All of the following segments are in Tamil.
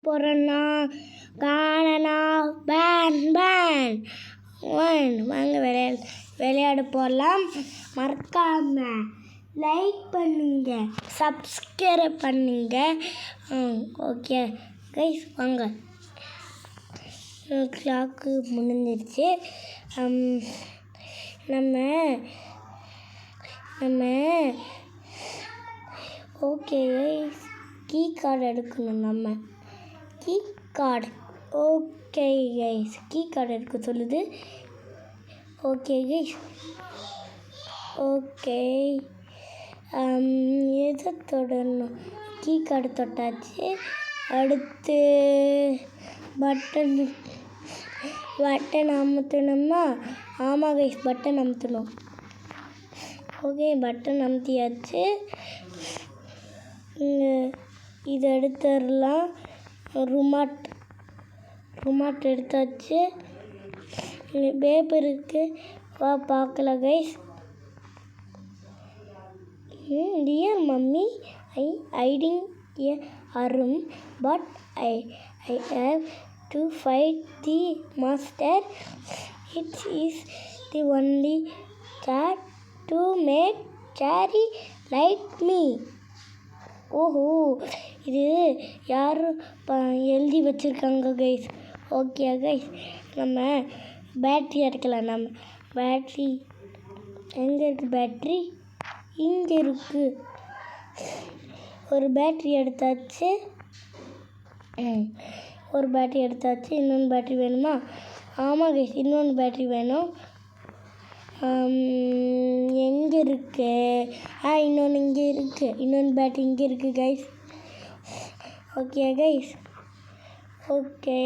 போகிறேன்னா காணனா பேன் பேன் வாங்க விளையாட போகலாம். மறக்காம லைக் பண்ணுங்க, சப்ஸ்கிரைப் பண்ணுங்க. ஓகே கைஸ், வாங்க. கிளாக்கு முடிஞ்சிருச்சு. நம்ம ஓகே கைஸ், கீ கார்டு எடுக்கணும். நம்ம key card okay guys, key card எடுக்க சொல்லுது. Okay guys, okay. எதை தொடரணும்? கீ கார்டு தொட்டாச்சு. அடுத்து பட்டன் அமுத்தணுமா? ஆமாம் கைஸ், பட்டன் அமுத்தணும். ஓகே, பட்டன் அமுத்தியாச்சு. இது எடுத்துடலாம். ரிமோட் எடுத்தாச்சு. பேப்பர் இருக்கு, வா பார்க்கலாம் guys. Dear mummy, I hiding a room, but I have to fight the monster. It is the only cat to make cherry like me. ஓஹோ, இது யாரும் எழுதி வச்சுருக்காங்க கைஸ். ஓகே கைஸ், நம்ம பேட்ரி எடுக்கலாம். நம்ம பேட்ரி எங்கே இருக்குது? பேட்ரி இங்கே இருக்குது. ஒரு பேட்ரி எடுத்தாச்சு. இன்னொன்று பேட்ரி வேணுமா? ஆமாம் கைஸ், இன்னொன்று பேட்ரி வேணும். எங்கே இருக்கு? இன்னொன்று இங்கே இருக்குது. இன்னொன்று பேட்ரி இங்கே இருக்குது guys. Okay guys, okay.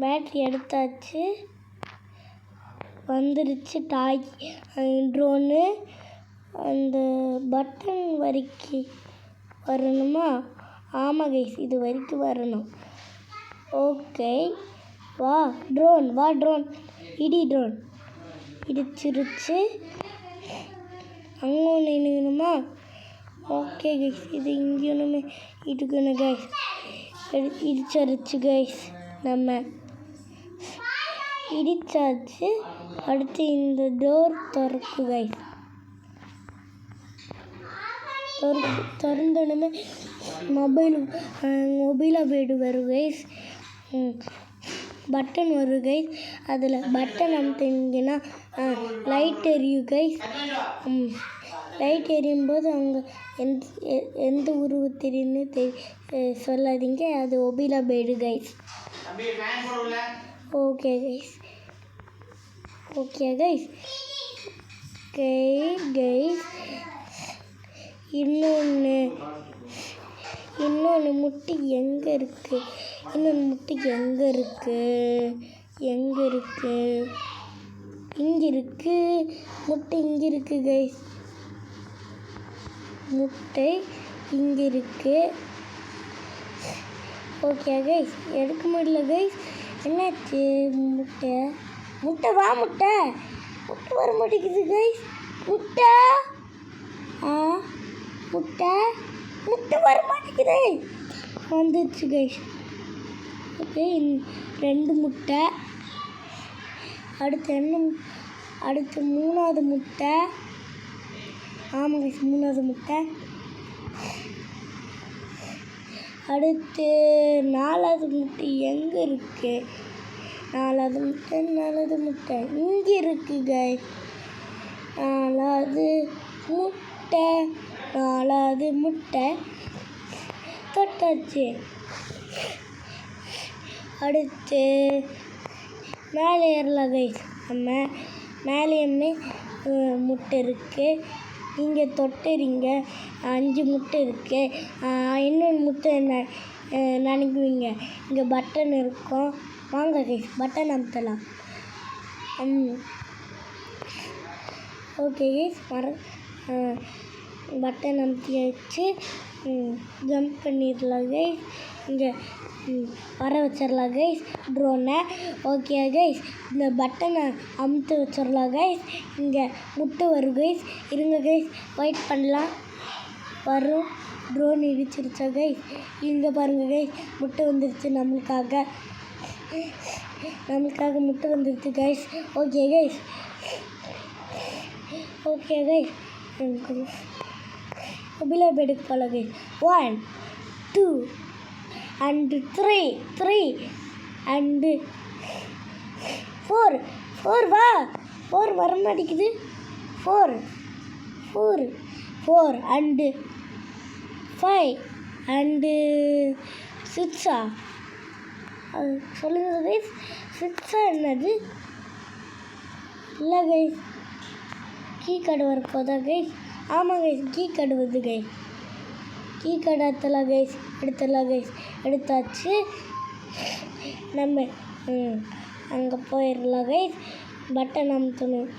Battery எடுத்தாச்சு. வந்துருச்சு டாய் ட்ரோனு. அந்த பட்டன் வரைக்கும் வரணுமா? ஆமாம் கைஸ், இது வரைக்கும் வரணும். ஓகே, வா ட்ரோன். ட்ரோன் இடிச்சிருச்சு. அங்கே ஒன்று இணுங்கணுமா? ஓகே கைஸ், இது இங்கே ஒன்றுமே இடுக்கணும் கைஸ். இடிச்சிருச்சு கைஸ். நம்ம இடிச்சாச்சு. அடுத்து இந்த டோர் திறக்கு கைஸ். திறந்தோடனே மொபைல் வீடு வரும் கைஸ். பட்டன் வரும் கைஸ். அதில் பட்டன் அமுத்திங்கன்னா லைட் எரியும் கைஸ். லைட் எரியும் போது அவங்க எந்த உருவத்தின்னு சொல்லாதீங்க, அது ஒபிலா பேடு கைஸ். ஓகே கைஸ், இன்னொன்று முட்டை எங்கே இருக்குது? இங்கே இருக்குது. முட்டை இங்கே இருக்குது கைஸ். ஓகே கைஸ், எடுக்க முடியல கைஸ். என்னாச்சு? முட்டை வர மாட்டேங்குது கைஸ். முட்டை வர மாட்டேங்குது. வந்துடுச்சு கைஸ். ஓகே, 2 முட்டை. அடுத்து 3வது முட்டை. ஆமாம் கைஸ், 3வது முட்டை. அடுத்து 4வது முட்டை எங்கே இருக்குது? 4வது முட்டை இங்கே இருக்குது கைஸ். 4வது முட்டை தொட்டாச்சு. அடுத்து மேலே ஏறலாம் கைஸ். நம்ம மேலேயுமே முட்டை இருக்குது. இங்கே தொட்டுறீங்க, 5 முட்டை இருக்குது. இன்னொன்று முட்டை நினைக்குவீங்க. இங்கே பட்டன் இருக்கும். வாங்க கைஸ், பட்டன் அமுத்தலாம். ஓகே கைஸ், பட்டன் அமுத்தியாச்சு. ஜம்ப் பண்ணிடலாம் கைஸ். இங்கே வர வச்சிடலாம் கைஸ் ட்ரோனை. ஓகே கைஸ், இந்த பட்டனை அமுத்து வச்சிடலாம் கைஸ். இங்கே முட்டை வரும் கைஸ். இருங்க கைஸ், வெயிட் பண்ணலாம். வரும். ட்ரோன் இடிச்சிருச்சா கைஸ்? இங்கே பாருங்கள் கைஸ், முட்டை வந்துருச்சு நம்மளுக்காக முட்டை வந்துருச்சு கைஸ். ஓகே கைஸ், பிலோ பெடுக்கு போகலாம் கைஸ். 1 2 and 3 and 4 வா. 4 வர மாட்டேங்குது. 4 and 5 and 6 சொல்லுங்க கைஸ். 6 என்னது? இல்லை கைஸ், கீ கார்டு வரப்போதா கைஸ்? ஆமாம் கைஸ், கீ கார்டு வருது கைஸ். கீ கார்டு எடுத்துடலாம் கைஸ். எடுத்தாச்சு. நம்ம அங்கே போயிடலாம் கைஸ். பட்டன் அமுத்தணும்.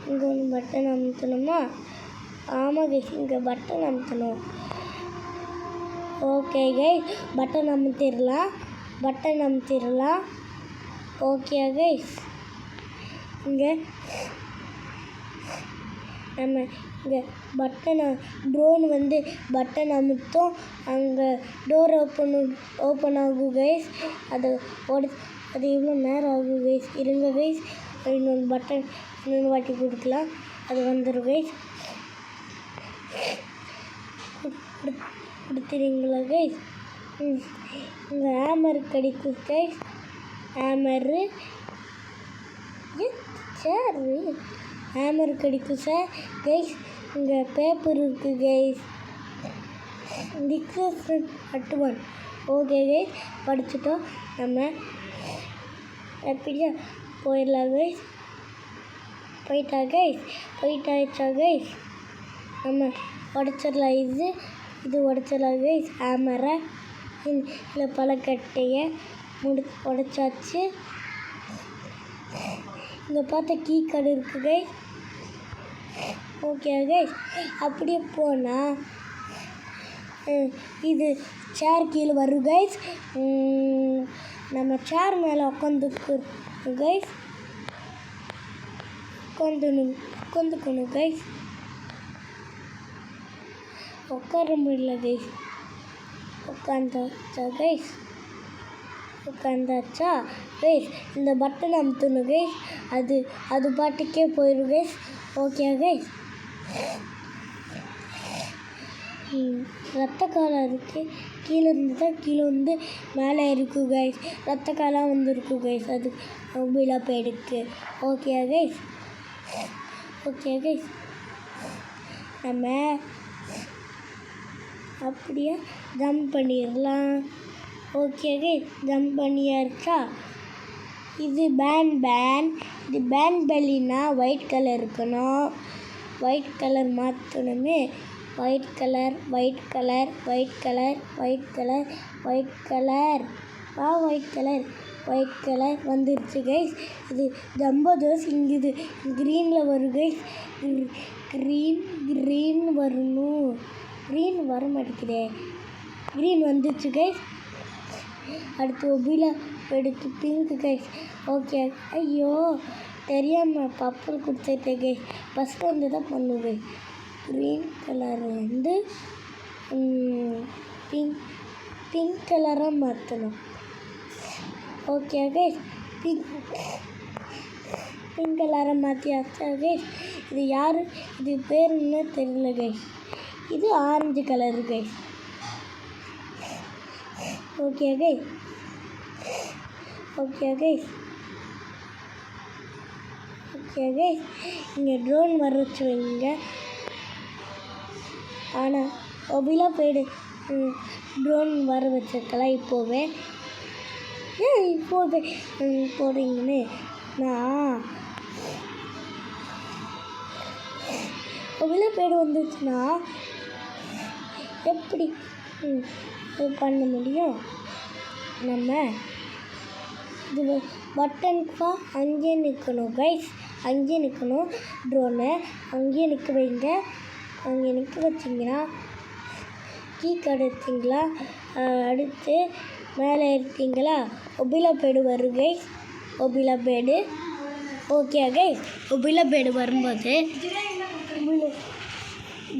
இங்கே ஒன்று பட்டன் அமுத்தணுமா? ஆமாம் கைஸ், இங்கே பட்டன் அமுத்தணும். ஓகே கைஸ், பட்டன் அமுத்திடலாம். ஓகே கைஸ், இங்கே நம்ம இங்கே ட்ரோன் வந்து பட்டன் அமுத்தோம். அங்கே டோர் ஓப்பன் ஆகும் கைஸ். அது எவ்வளோ நேரம் ஆகும் கைஸ்? இருங்க கைஸ், இன்னொன்று வாட்டி கொடுக்கலாம். அது வந்துடும் கைஸ். கொடுத்துறீங்களா கைஸ்? இங்கே ஹேமர் கிடைக்கும் கைஸ். ஹேமர் கிடைக்கும் சார் கைஸ். இங்கே பேப்பர் இருக்குது கைஸ். டிஸ்கஷன் அட்டுவன். ஓகே கைஸ், படிச்சுட்டோம். நம்ம எப்படியா போயிடலாம் கைஸ். போயிட்டாச்சா கைஸ்? நம்ம உடச்சிடலாம். இது உடச்சிடலாம் கைஸ். ஹேமரை இல்லை பழக்கட்டையை உடச்சாச்சு. இங்கே பார்த்தா கீ கார்டு இருக்குது கைஸ். ஓகே கைஸ், அப்படியே போனால் இது சேர் கீழே வரும் கைஸ். நம்ம சேர் மேலே உட்காந்துக்கணும் கைஸ். உட்காந்துக்கணும் கைஸ். உட்கார முடியல கைஸ். உட்காந்தாச்சா கைஸ்? இந்த பட்டன் அமுத்தணும் கைஸ். அது பாட்டுக்கே போயிடும் கைஸ். ஓகே கைஸ், ரத்த காலம் இருக்குது. கீழே வந்து மேலே இருக்கும் கைஸ். ரத்த காலம் வந்துருக்கும் கைஸ். அது மொபைலாக போயிடுக்கு. ஓகே கைஸ், நம்ம அப்படியே ஜம்ப் பண்ணிடலாம். ஓகே கைஸ், ஜம்ப் பண்ணியாச்சா? இது பேன் பெல்லினா ஒயிட் கலர் இருக்கணும். ஒயிட் கலர் மாற்றணுமே. ஒயிட் கலர் வந்துருச்சு கைஸ். இது ஜம்போ தோஸ். இங்கே இது க்ரீனில் வரும் கைஸ். க்ரீன் வரணும். க்ரீன் வர மாட்டேங்குதே. க்ரீன் வந்துருச்சு கைஸ். அடுத்து ஒபிலா எடுத்து பிங்க் கைஸ். ஓகே, ஐயோ தெரியாமல் பர்பிள் கொடுத்துட்டேன் கைஸ். ஃபஸ்ட்டு வந்து தான் பண்ணுவேன். க்ரீன் கலர் வந்து பிங்க் கலராக மாற்றணும். ஓகே கைஸ், பிங்க் கலராக மாற்றியாச்சா கைஸ்? இது யார்? இது பேர் என்ன தெரியல கைஸ். இது orange colour guys. Okay guys, இங்கே ட்ரோன் வர வச்சு வைங்க. ஆனால் ஒபிலா போய்டு ட்ரோன் வர வச்சிருக்கலாம் இப்போவே. ஏன் இப்போவே போடுறீங்கன்னு நான் ஒபிலா போய்டு வந்துச்சுன்னா எப்படி பண்ண முடியும்? நம்ம இது பட்டனுக்கு அங்கேயே நிற்கணும் கைஸ். அங்கேயே நிற்கணும். ட்ரோனை அங்கேயே நிற்க வைங்க. அங்கே நிற்க வச்சிங்கன்னா கீ கார்டு எடுத்தீங்களா? அடுத்து மேலே எடுத்தீங்களா? ஒபிலா பேடு வரும் கைஸ். ஒபிலா பேடு. ஓகே கைஸ், ஒபிலா பேடு வரும்போது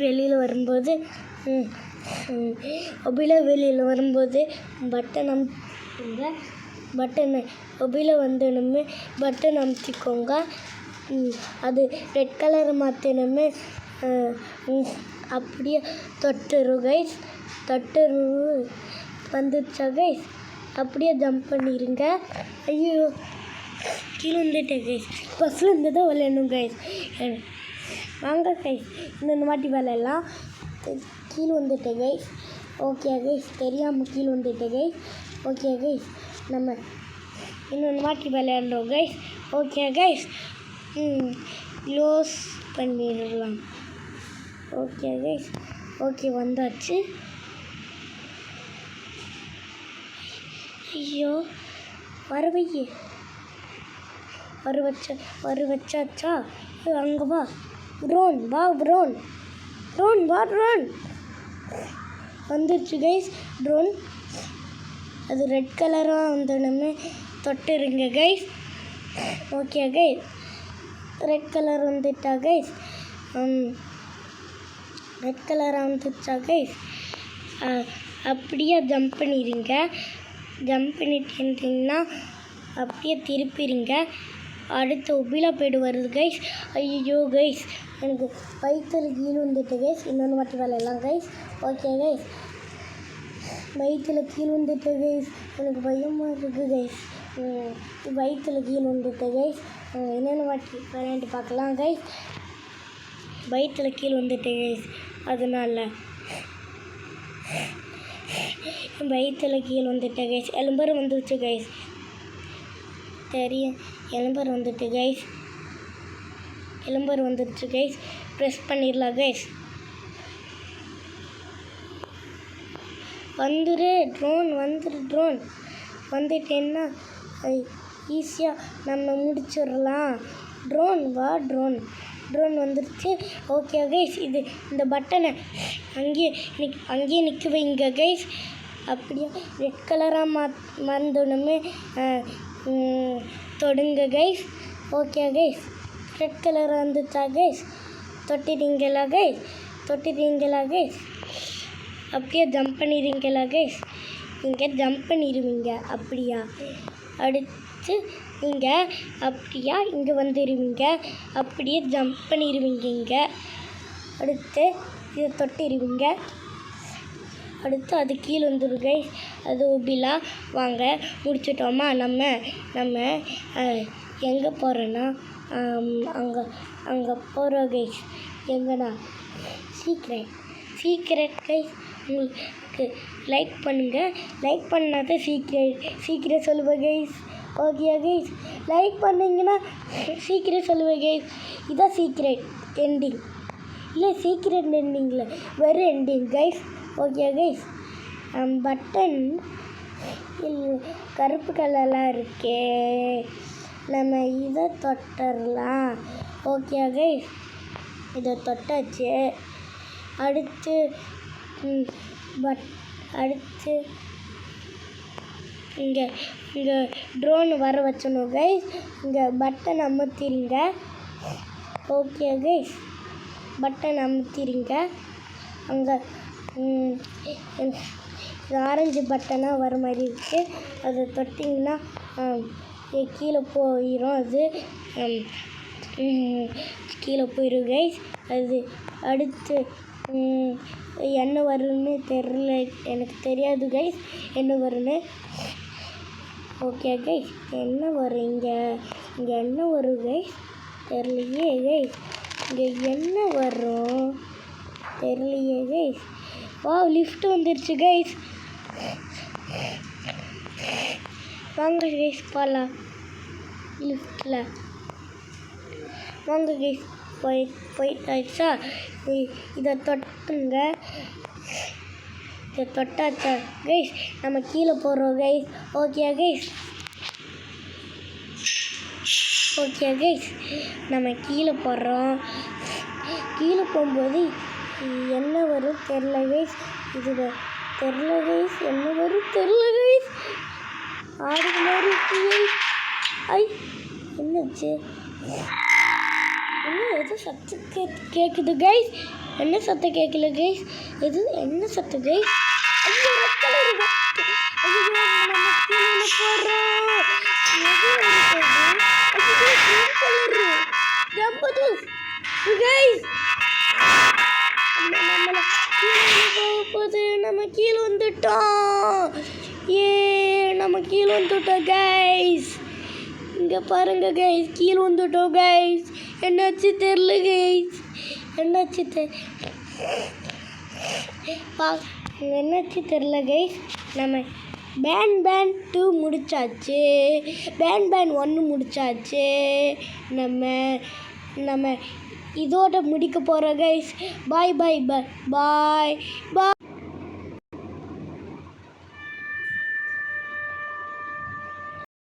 வெளியில் வரும்போது ஒபில வெளியில் வரும்போது பட்டனை ஒபில வந்தோடனே பட்டன் அமுத்திக்கோங்க. அது ரெட் கலர் மாற்றினோமே அப்படியே தொட்டுரும் கைஸ். வந்துடுச்சா கைஸ்? அப்படியே ஜம்ப் பண்ணிடுங்க. ஐயோ கீழே வந்துட்டேன் கைஸ். பஸ்ஸில் இருந்து தான் விளையாடணும் கைஸ். வாங்க கைஸ் இன்னொன்று வாட்டி விளையாடலாம். கீழே வந்துட்டேன் கைஸ். ஓகே கைஸ், தெரியாமல் கீழே வந்துட்டேன் கைஸ். ஓகே கைஸ், நம்ம இன்னொன்று வாட்டி விளையாடுறோம் கைஸ். ஓகே கைஸ், க்ளோஸ் பண்ணிடலாம். ஓகே கைஸ், ஓகே வந்தாச்சு. ஐயோ வச்சாச்சா? அங்கே வா ட்ரோன், வந்துடுச்சு கைஸ் ட்ரோன். அது ரெட் கலராக வந்தோடனே தொட்டுருங்க guys. Okay guys, red colour வந்துட்டா கைஸ். ரெட் கலராக வந்துடுச்சா கைஸ்? அப்படியே ஜம்ப் பண்ணிடுங்க. ஜம்ப் பண்ணிட்டு இருந்தீங்கன்னா அப்படியே திருப்பிடுங்க. அடுத்து ஒபிலா போய்டு வருது கைஸ். ஐயோ கைஸ், எனக்கு வயிற்றில் கீழே வந்துட்டு கைஸ். இன்னொன்று வாட்டி விளையாடலாம் கைஸ். ஓகே கைஸ், வயிற்றில் கீழே வந்துட்டு கைஸ். எனக்கு பயமாக இருக்குது கைஸ். வயிற்றில் கீழே வந்துட்டு கைஸ். இன்னொன்று வாட்டி விளையாண்டு பார்க்கலாம் கைஸ். வயிற்றில் கீழே வந்துட்டு கைஸ். அதனால வயிற்றில் கீழே வந்துட்டேன் கைஸ். எலும்பர் வந்துடுச்சு கைஸ். தெரியும், எலும்பர் வந்துட்டு கைஸ். எலும்பர் வந்துடுச்சு கைஸ். ப்ரெஸ் பண்ணிடலாம் கைஸ். ட்ரோன் வந்துட்டேன்னா ஈஸியாக நம்ம முடிச்சிடலாம். ட்ரோன் வந்துடுச்சு. ஓகே கைஸ், இந்த பட்டனை அங்கேயே நிற்க வைங்க கைஸ். அப்படியே ரெட் கலராக மறந்தோடனே தொடுங்க guys. Okay guys, red colour வந்துச்சா கைஸ்? தொட்டிட்டீங்களா கைஸ்? அப்படியே ஜம்ப் பண்ணிடுவீங்களா கைஸ்? இங்கே ஜம்ப் பண்ணிடுவீங்க. அப்படியா? அடுத்து நீங்கள் அப்படியா இங்கே வந்துடுவீங்க. அப்படியே ஜம்ப் பண்ணிடுவீங்க. இங்கே அடுத்து இதை தொட்டிடுவீங்க. அடுத்து அது கீழே வந்துடும் கைஸ். அது ஒபிலா. வாங்க முடிச்சிட்டோமா? நம்ம எங்கே போகிறோன்னா அங்கே போகிறோம் கைஸ். எங்கன்னா சீக்ரெட் கைஸ். உங்களுக்கு லைக் பண்ணுங்கள். லைக் பண்ணாதான் சீக்கிரம் சொல்லுவேன் கைஸ். ஓகே கைஸ், லைக் பண்ணிங்கன்னா சீக்கிரம் சொல்லுவேன் கைஸ். இதான் சீக்ரெட் எண்டிங். இல்லை சீக்ரெட் எண்டிங்கில் வெறும் ending guys. Okay guys, button கருப்பு கலர்லாம் இருக்கே, நம்ம இதை தொட்டுடலாம். ஓகே கைஸ், இதை தொட்டாச்சு. அடுத்து இங்கே ட்ரோன் வர வச்சணும் கைஸ். இங்கே பட்டன் அமுத்திடுங்க. ஓகே கைஸ், பட்டன் அமுத்திடுங்க. அங்கே ஆரஞ்சு பட்டனாக வர மாதிரி இருக்குது. அதை தொட்டிங்கன்னா கீழே போயிடும். அது கீழே போயிடும் கைஸ். அது அடுத்து என்ன வரும்னு தெரியல, எனக்கு தெரியாது கைஸ் என்ன வரும்னு. ஓகே கைஸ், என்ன வரும் இங்கே என்ன வரும் கைஸ்? தெரியலையே கைஸ். இங்கே என்ன வரும் தெரியலையே கைஸ். லிஃப்ட் வந்துருச்சு கைஸ். வாங்க கைஸ் போகலாம் லிஃப்டில். வாங்க கைஸ் போயிட்டாச்சா? இதை தொட்டுங்க. இதை தொட்டாச்சா கைஸ்? நம்ம கீழே போகிறோம் கைஸ். ஓகே கைஸ், நம்ம கீழே போகிறோம். கீழே போகும்போது என்ன வரும் தெரில கைஸ். இதில் தெரில கைஸ், என்ன வரும் தெரில கைஸ். ஆடுது மாதிரி இருக்கு கைஸ். என்னாச்சு? இன்னும் எது சத்தம் கேட்குது கைஸ்? என்ன சத்தம் கேட்கல கைஸ்? எது என்ன சத்தம் கைஸ்? ஐயோ ரெட் கலர் ஐயோ நம்ம கீழே போடுறோம். எது இருக்குது? ஐயோ green கலரு ஜம்பது கைஸ். நம்மள கீழே போகுது. நம்ம கீழே வந்துட்டோம். ஏ நம்ம கீழே வந்துட்டோம் கைஸ். இங்கே பாருங்க கைஸ், கீழே வந்துட்டோம் கைஸ். என்னாச்சு தெரில கைஸ். என்னாச்சு என்னாச்சு தெரில கைஸ். நம்ம பேன் 2 முடிச்சாச்சு. பேன் 1 முடிச்சாச்சு. நம்ம இதோட முடிக்க போகிறோம் கைஸ். பாய் பாய் பாய் பாய் பாய்.